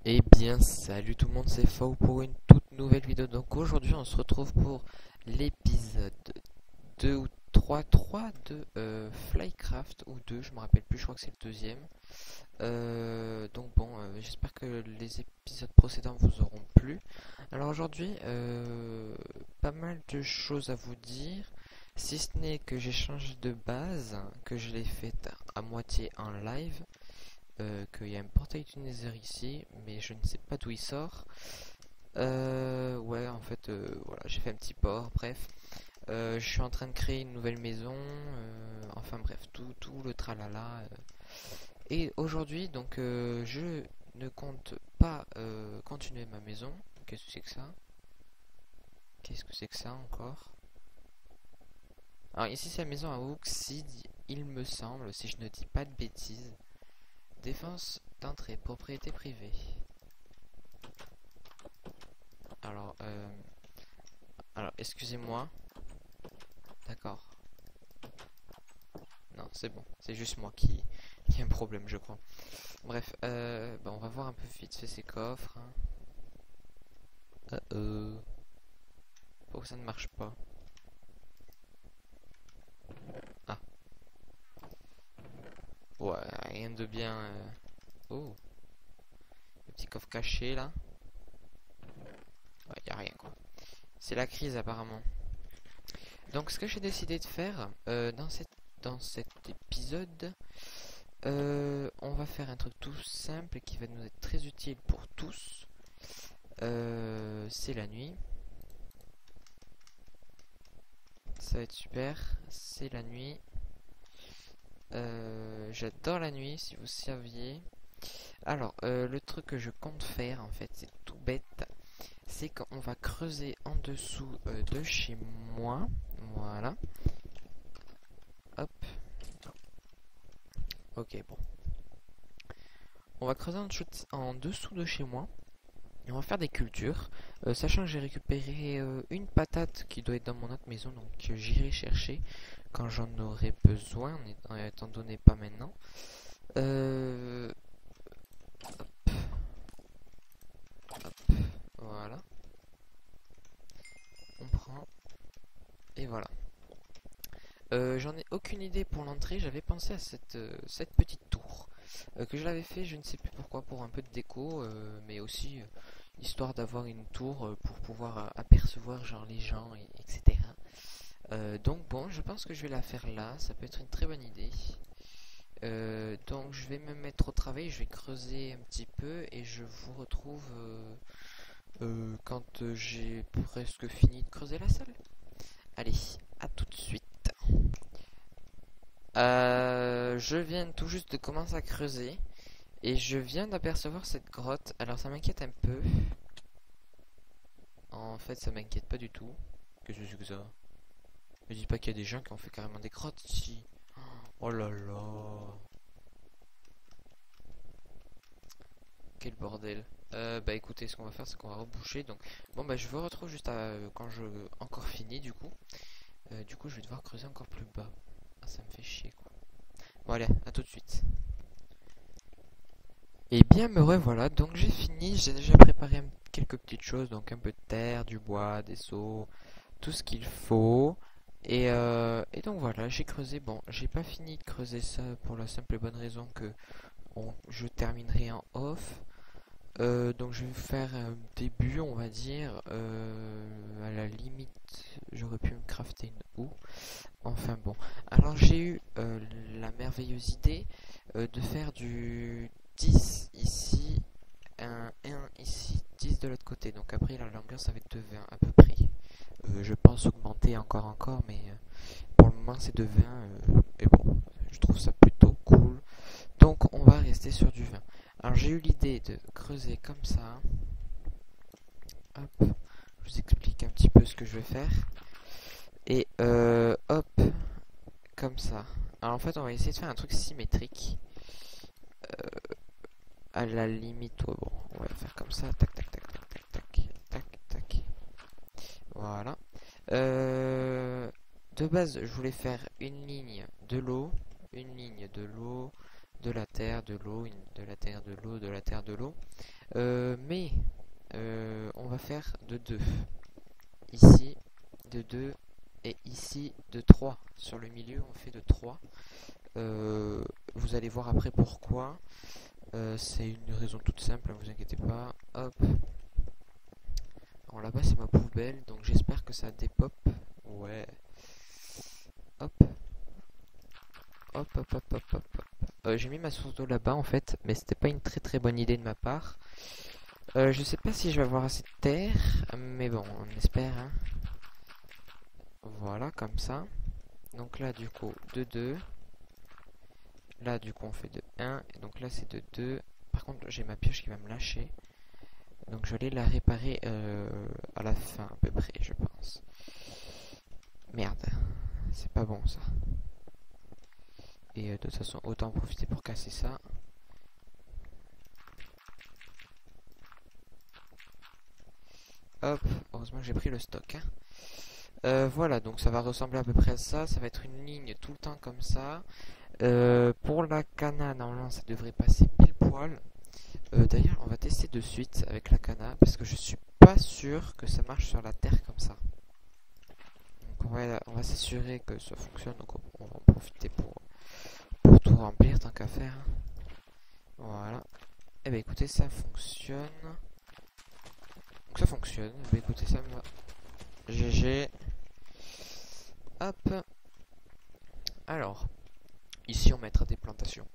Eh bien, salut tout le monde, c'est Fao pour une toute nouvelle vidéo. Donc aujourd'hui, on se retrouve pour l'épisode 2 ou 3 de Flycraft, ou 2, je me rappelle plus, je crois que c'est le deuxième. J'espère que les épisodes précédents vous auront plu. Alors aujourd'hui, pas mal de choses à vous dire, si ce n'est que j'ai changé de base, que je l'ai faite à moitié en live. Qu'il y a un portail du Nether ici, mais je ne sais pas d'où il sort. Voilà, j'ai fait un petit port, bref. Je suis en train de créer une nouvelle maison, enfin bref, tout le tralala. Et aujourd'hui, je ne compte pas continuer ma maison. Qu'est-ce que c'est que ça? Qu'est-ce que c'est que ça encore? Alors ici c'est la maison à Oxide, il me semble, si je ne dis pas de bêtises. Défense d'entrée, propriété privée. Alors, euh, alors, excusez-moi. D'accord. Non, c'est bon. C'est juste moi qui ai un problème, je crois. Bref, on va voir un peu vite fait ces coffres, hein. Pourquoi ça ne marche pas? Ah, ouais, rien de bien. Oh, le petit coffre caché là. Ouais, y a rien quoi. C'est la crise apparemment. Donc, ce que j'ai décidé de faire dans cet épisode, on va faire un truc tout simple qui va nous être très utile pour tous. C'est la nuit. Ça va être super. C'est la nuit. J'adore la nuit, si vous saviez. Alors, le truc que je compte faire, en fait, c'est tout bête. C'est qu'on va creuser en dessous de chez moi. Voilà. Hop. Ok, bon. On va creuser en dessous de chez moi. Et on va faire des cultures. Sachant que j'ai récupéré une patate qui doit être dans mon autre maison. Donc, j'irai chercher quand j'en aurai besoin. Étant donné pas maintenant. Euh, voilà. On prend. Et voilà. J'en ai aucune idée pour l'entrée. J'avais pensé à cette petite tour. Que je l'avais fait, je ne sais plus pourquoi, pour un peu de déco. Mais aussi histoire d'avoir une tour pour pouvoir apercevoir genre les gens, etc. Donc bon, je pense que je vais la faire là. Ça peut être une très bonne idée. Donc je vais me mettre au travail. Je vais creuser un petit peu. Et je vous retrouve quand j'ai presque fini de creuser la salle. Allez, à tout de suite. Je viens tout juste de commencer à creuser et je viens d'apercevoir cette grotte. Alors ça m'inquiète un peu. En fait, ça m'inquiète pas du tout. Qu'est-ce que c'est que ça? Me dis pas qu'il y a des gens qui ont fait carrément des grottes ici. Oh là là. Quel bordel. Bah écoutez, ce qu'on va faire, c'est qu'on va reboucher. Donc, bon bah je vous retrouve juste quand je encore fini du coup. Je vais devoir creuser encore plus bas. Ah, ça me fait chier quoi. Bon allez, à tout de suite. Et bien me revoilà, donc j'ai fini, j'ai déjà préparé quelques petites choses, donc un peu de terre, du bois, des seaux, tout ce qu'il faut. Et donc voilà, j'ai creusé, bon, j'ai pas fini de creuser ça pour la simple et bonne raison que je terminerai en off. Donc je vais faire un début, on va dire, à la limite, j'aurais pu me crafter une houe. Enfin bon, alors j'ai eu la merveilleuse idée de faire du 10 ici, un 1 ici, 10 de l'autre côté. Donc après la longueur ça va être de 20 à peu près. Je pense augmenter encore, mais pour le moment c'est de 20. Et bon, je trouve ça plutôt cool. Donc on va rester sur du 20. Alors j'ai eu l'idée de creuser comme ça. Hop, je vous explique un petit peu ce que je vais faire. Et hop, comme ça. Alors en fait on va essayer de faire un truc symétrique. À la limite, ouais, bon, on va faire comme ça. Tac, tac, tac, tac, tac, tac, tac, tac. Voilà. De base, je voulais faire une ligne de l'eau, de la terre, de l'eau, de la terre, de l'eau, de la terre, de l'eau. Mais on va faire de 2. Ici, de 2. Et ici, de 3. Sur le milieu, on fait de 3. Vous allez voir après pourquoi. C'est une raison toute simple, ne vous inquiétez pas. Hop. Alors là-bas, c'est ma poubelle, donc j'espère que ça dépop. Ouais. Hop. Hop, hop, hop, hop, hop, hop. J'ai mis ma source d'eau là-bas en fait, mais c'était pas une très très bonne idée de ma part. Je sais pas si je vais avoir assez de terre, mais bon, on espère. Hein. Voilà, comme ça. Donc là, du coup, de 2. Là, du coup, on fait de 1. Et donc là, c'est de 2. Par contre, j'ai ma pioche qui va me lâcher. Donc je vais aller la réparer à la fin à peu près, je pense. Merde, c'est pas bon ça. Et de toute façon, autant en profiter pour casser ça. Hop, heureusement que j'ai pris le stock. Hein. Voilà, donc ça va ressembler à peu près à ça. Ça va être une ligne tout le temps comme ça. Pour la cana, normalement, ça devrait passer pile poil. D'ailleurs, on va tester de suite avec la cana parce que je suis pas sûr que ça marche sur la terre comme ça. Donc on va s'assurer que ça fonctionne. Donc on va en profiter pour tout remplir tant qu'à faire. Voilà. Et ben écoutez, ça fonctionne. Donc ça fonctionne. Et ben écoutez, ça me va. GG. Hop. Alors, ici on mettra des plantations.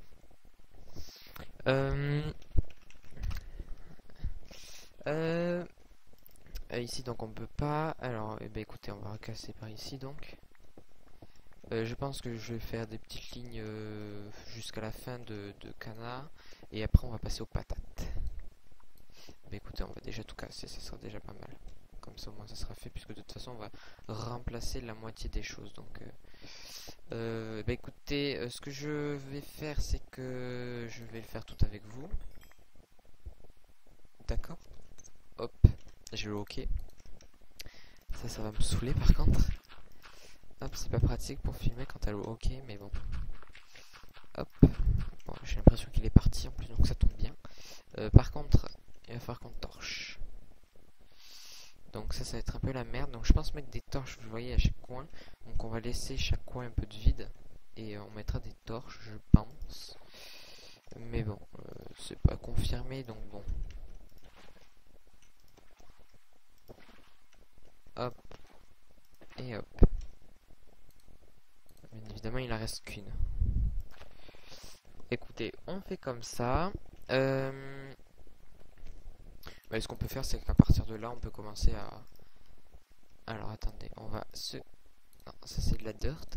Ici donc on peut pas. Alors, eh ben écoutez, on va recasser par ici donc. Je pense que je vais faire des petites lignes jusqu'à la fin de canard. Et après on va passer aux patates. Mais écoutez, on va déjà tout casser, ça sera déjà pas mal. Comme ça au moins ça sera fait, puisque de toute façon on va remplacer la moitié des choses. Donc bah écoutez, ce que je vais faire, c'est que je vais le faire tout avec vous. D'accord. Hop, j'ai le OK. Ça va me saouler par contre. Hop, c'est pas pratique pour filmer quand t'as le OK, mais bon. Hop. Bon, j'ai l'impression qu'il est parti en plus, donc ça tombe bien. Par contre, il va falloir qu'on torche. Donc ça va être un peu la merde. Donc je pense mettre des torches, vous voyez, à chaque coin. Donc on va laisser chaque coin un peu de vide. Et on mettra des torches, je pense. Mais bon, c'est pas confirmé, donc bon. Hop. Et hop. Bien évidemment, il en reste qu'une. Écoutez, on fait comme ça. Bah, ce qu'on peut faire, c'est qu'à partir de là, on peut commencer à... Alors, attendez, on va se... Non, ça c'est de la dirt.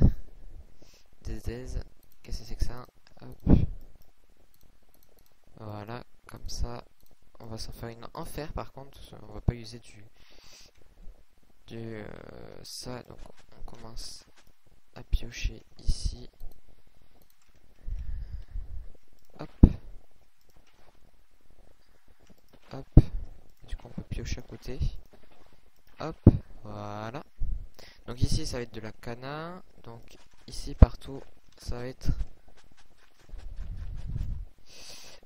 Des aises. Qu'est-ce que c'est que ça? Hop. Voilà, comme ça. On va s'en faire une en fer, par contre. On va pas user ça. Donc, on commence à piocher ici. Hop. Hop. Du coup, on peut piocher à côté. Hop. Voilà. Donc ici, ça va être de la cana. Donc ici, partout, ça va être...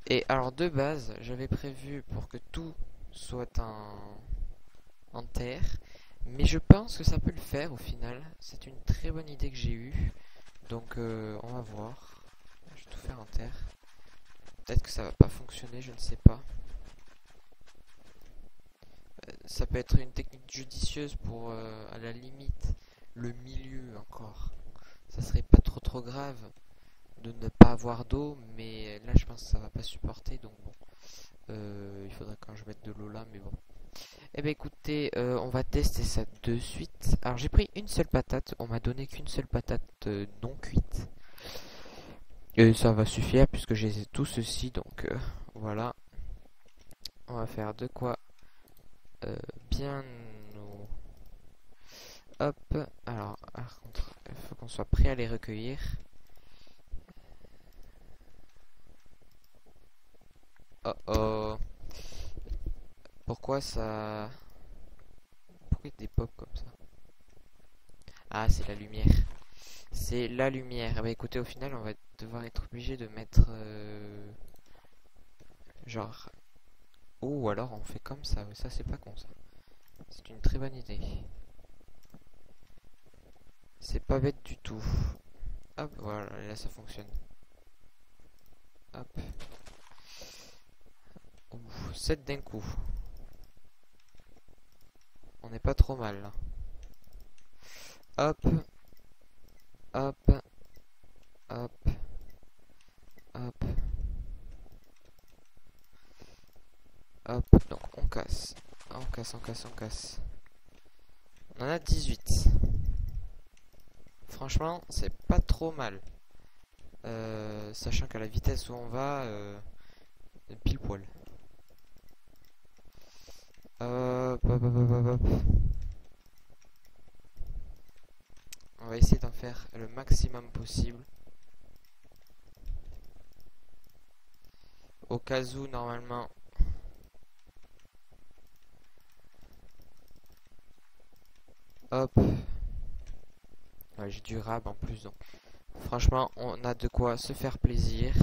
Et alors, de base, j'avais prévu pour que tout soit en terre. Mais je pense que ça peut le faire au final. C'est une très bonne idée que j'ai eue. Donc, on va voir. Je vais tout faire en terre. Peut-être que ça va pas fonctionner, je ne sais pas. Ça peut être une technique judicieuse pour, à la limite, le milieu encore. Ça serait pas trop grave de ne pas avoir d'eau, mais là je pense que ça va pas supporter, donc bon. Il faudrait quand je mette de l'eau là, mais bon. Eh ben écoutez, on va tester ça de suite. Alors j'ai pris une seule patate, on m'a donné qu'une seule patate non cuite. Et ça va suffire puisque j'ai tout ceci, donc voilà. On va faire de quoi bien nous... Hop, alors par contre, il faut qu'on soit prêt à les recueillir. Oh oh. Pourquoi ça... Pourquoi il y a des pop comme ça? Ah, c'est la lumière. C'est la lumière. Bah écoutez, au final, on va devoir être obligé de mettre genre. Ou alors on fait comme ça. Ça, c'est pas con ça. C'est une très bonne idée. C'est pas bête du tout. Hop, voilà, et là ça fonctionne. Hop. Ouh, 7 d'un coup. On n'est pas trop mal là. Hop, hop, hop, hop, hop. Donc on casse. On casse, on casse, on casse. On en a 18. Franchement, c'est pas trop mal. Sachant qu'à la vitesse où on va, pile poil. Hop, hop, hop, hop, hop. On va essayer d'en faire le maximum possible. Au cas où, normalement. Hop. Ouais, j'ai du rab en plus, donc. Franchement, on a de quoi se faire plaisir.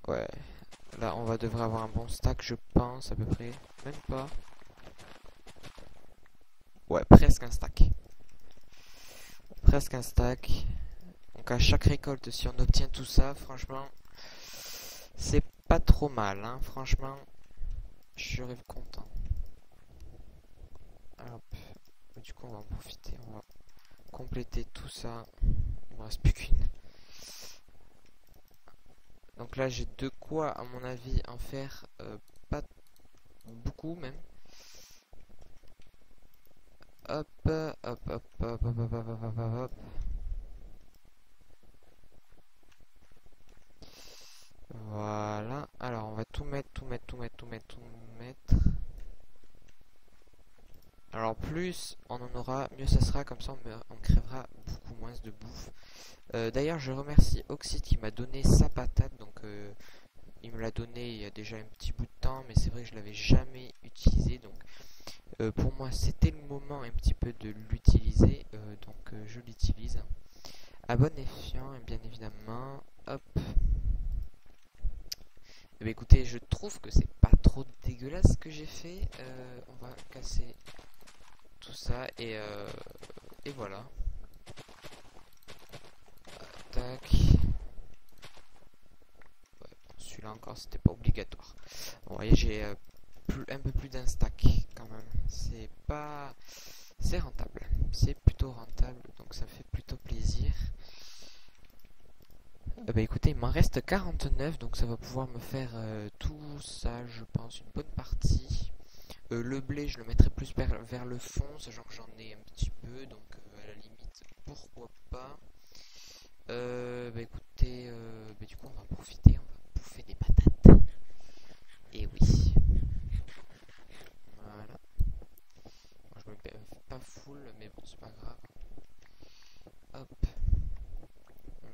Ouais. Là, on va devoir avoir un bon stack, je pense, à peu près. Même pas. Ouais, presque un stack. Presque un stack. Donc à chaque récolte, si on obtient tout ça, franchement, c'est pas trop mal, hein. Franchement, je serais content. Hop. Du coup, on va en profiter. On va compléter tout ça. Il me reste plus qu'une. Donc là, j'ai de quoi, à mon avis, en faire pas beaucoup même. Hop, hop, hop, hop, hop, hop, hop, hop, hop, hop. Voilà. Alors, on va tout mettre, tout mettre, tout mettre, tout mettre, tout mettre. Alors, plus on en aura, mieux ça sera. Comme ça, on crèvera beaucoup moins de bouffe. D'ailleurs, je remercie Oxyd qui m'a donné sa patate. Donc, il me l'a donné il y a déjà un petit bout de temps, mais c'est vrai que je l'avais jamais utilisé. Donc, pour moi, c'était le moment un petit peu de l'utiliser. Donc, je l'utilise. À bon escient, bien évidemment. Hop. Eh bien, écoutez, je trouve que c'est pas trop dégueulasse ce que j'ai fait. On va casser tout ça et voilà. Tac. Ouais, celui-là encore, c'était pas obligatoire. Bon, vous voyez, j'ai un peu plus d'un stack quand même. C'est pas. C'est rentable. C'est plutôt rentable, donc ça fait plutôt plaisir. Bah écoutez, il m'en reste 49, donc ça va pouvoir me faire tout ça, je pense, une bonne partie. Le blé, je le mettrai plus vers le fond, sachant que j'en ai un petit peu, donc à la limite, pourquoi pas. Bah écoutez, bah du coup on va profiter, on va bouffer des patates. Et oui. Voilà. Moi, je me fais pas full, mais bon, c'est pas grave. Hop.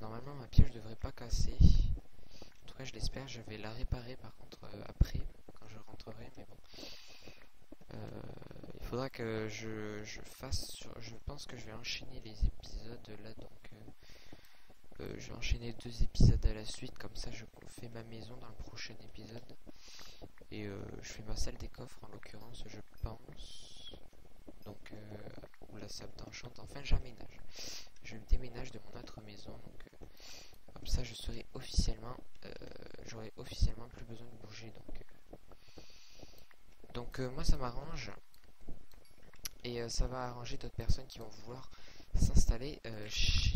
Normalement, ma pioche devrait pas casser. En tout cas, je l'espère. Je vais la réparer par contre après, quand je rentrerai, mais bon. Il faudra que je fasse je pense que je vais enchaîner les épisodes là, donc je vais enchaîner 2 épisodes à la suite, comme ça je fais ma maison dans le prochain épisode. Et je fais ma salle des coffres en l'occurrence, je pense. Donc ou la salle d'enchant. Enfin, j'emménage. Je déménage de mon autre maison, donc comme ça je serai officiellement j'aurai officiellement plus besoin de bouger, donc moi ça m'arrange. Et ça va arranger d'autres personnes qui vont vouloir s'installer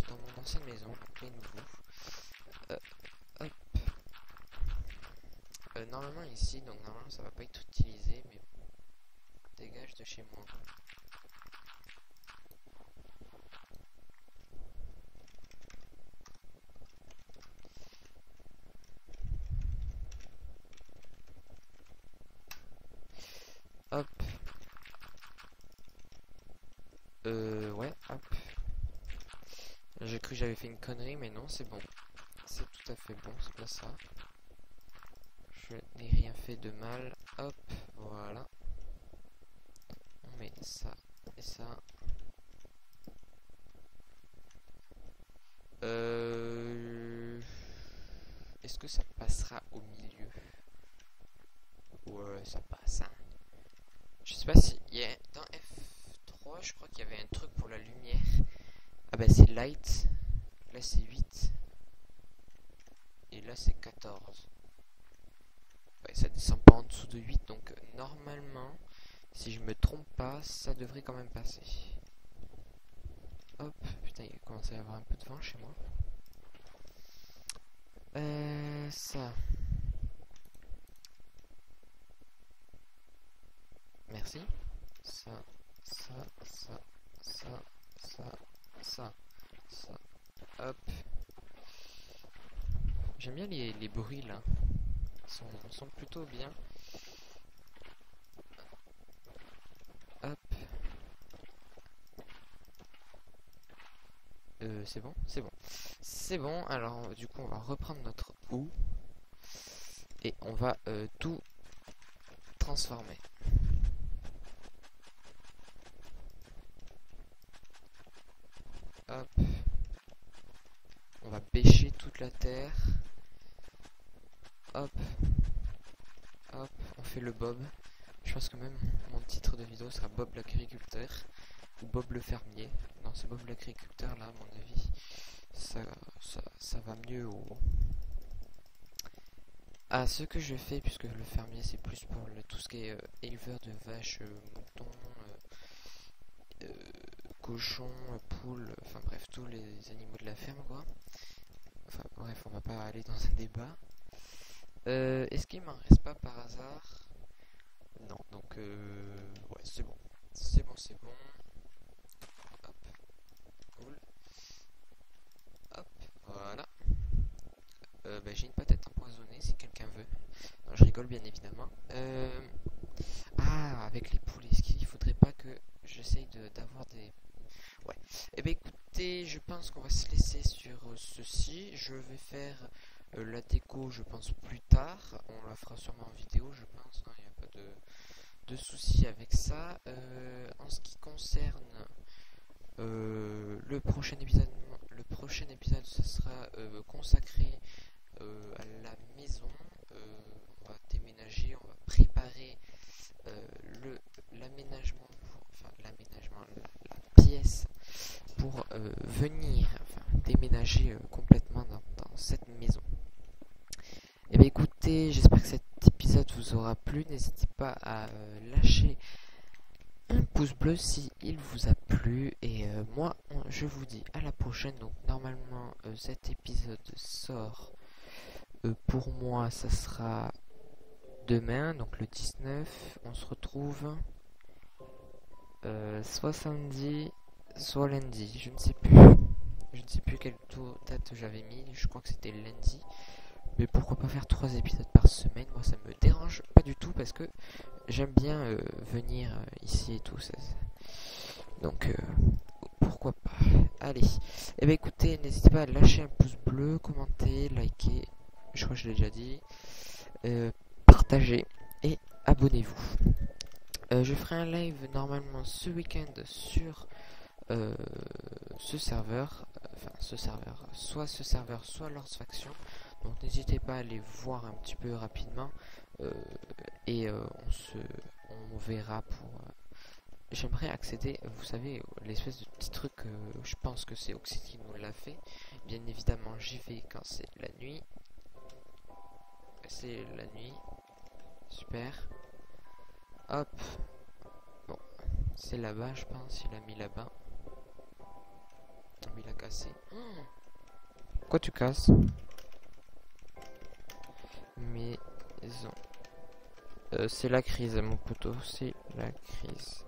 dans mon ancienne maison, donc les nouveaux. Euh, hop. Normalement ici, donc normalement ça va pas être utilisé, mais dégage de chez moi. Hop. Ouais, hop. J'ai cru que j'avais fait une connerie, mais non, c'est bon. C'est tout à fait bon, c'est pas ça. Je n'ai rien fait de mal. Hop, voilà. On met ça et ça. Euh... Est-ce que ça passera au milieu? Ouais, ça passe, hein. Je sais pas si... Dans F3, je crois qu'il y avait un truc pour la lumière. Ah bah c'est light. Là c'est 8. Et là c'est 14. Ouais, ça descend pas en dessous de 8. Donc normalement, si je me trompe pas, ça devrait quand même passer. Hop, putain, il commence à y avoir un peu de vent chez moi. Ça. Merci. Ça, ça, ça, ça, ça, ça, ça. Hop. J'aime bien les bruits là. Ils sont plutôt bien. Hop. C'est bon? C'est bon. C'est bon. Alors, du coup, on va reprendre notre OU. Et on va tout transformer. Hop. On va bêcher toute la terre. Hop. Hop. On fait le Bob. Je pense que même mon titre de vidéo sera Bob l'agriculteur. Ou Bob le fermier. Non, c'est Bob l'agriculteur là, à mon avis. Ça va mieux à ce que je fais, puisque le fermier c'est plus pour tout ce qui est éleveur de vaches, moutons, cochons, poules, enfin bref, tous les animaux de la ferme quoi. Enfin bref, on va pas aller dans un débat. Est-ce qu'il m'en reste pas par hasard? Non, donc ouais, c'est bon. C'est bon, c'est bon. Hop, cool. Hop, voilà. Bah, j'ai une patate empoisonnée si quelqu'un veut. Non, je rigole bien évidemment. Ah, avec les poules, est-ce qu'il faudrait pas que j'essaye d'avoir des... Ouais. Eh ben écoutez, je pense qu'on va se laisser sur ceci. Je vais faire la déco, je pense, plus tard. On la fera sûrement en vidéo, je pense. Il n'y a pas de souci avec ça. En ce qui concerne le prochain épisode, ce sera consacré à la maison. On va déménager, on va préparer l'aménagement, enfin l'aménagement, la pièce pour venir, enfin déménager complètement dans cette maison. Et bien écoutez, j'espère que cet épisode vous aura plu. N'hésitez pas à lâcher un pouce bleu si il vous a plu. Et moi, je vous dis à la prochaine. Donc normalement, cet épisode sort. Pour moi, ça sera demain, donc le 19. On se retrouve soit samedi, soit lundi. Je ne sais plus. Je ne sais plus quelle date j'avais mis. Je crois que c'était lundi. Mais pourquoi pas faire 3 épisodes par semaine? Moi, ça me dérange pas du tout parce que j'aime bien venir ici et tout. Donc, pourquoi pas. Allez. Et bien écoutez, n'hésitez pas à lâcher un pouce bleu, commenter, liker. Je crois que je l'ai déjà dit. Partagez et abonnez-vous. Je ferai un live normalement ce week-end sur ce serveur. Soit ce serveur, soit Lords Faction. Donc n'hésitez pas à aller voir un petit peu rapidement. Et on verra pour... J'aimerais accéder, vous savez, l'espèce de petit truc, je pense que c'est Oxy qui nous l'a fait. Bien évidemment, j'y vais quand c'est la nuit. C'est la nuit. Super. Hop. Bon, c'est là-bas, je pense. Il a mis là-bas. Il a cassé. Pourquoi tu casses? Maison. C'est la crise, mon poteau. C'est la crise.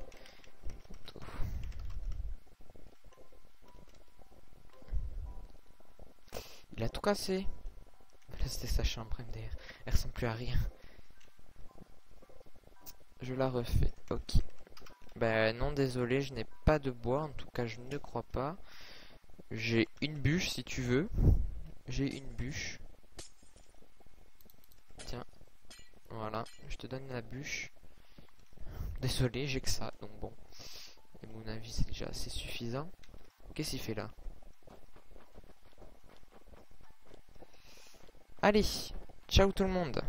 Il a tout cassé. Là, c'était sa chambre, MDR. Elle ressemble plus à rien. Je la refais. Ok. Ben non, désolé, je n'ai pas de bois. En tout cas, je ne crois pas. J'ai une bûche, si tu veux. J'ai une bûche. Tiens. Voilà. Je te donne la bûche. Désolé, j'ai que ça. Donc bon. Et mon avis, c'est déjà assez suffisant. Qu'est-ce qu'il fait là? Allez, ciao tout le monde.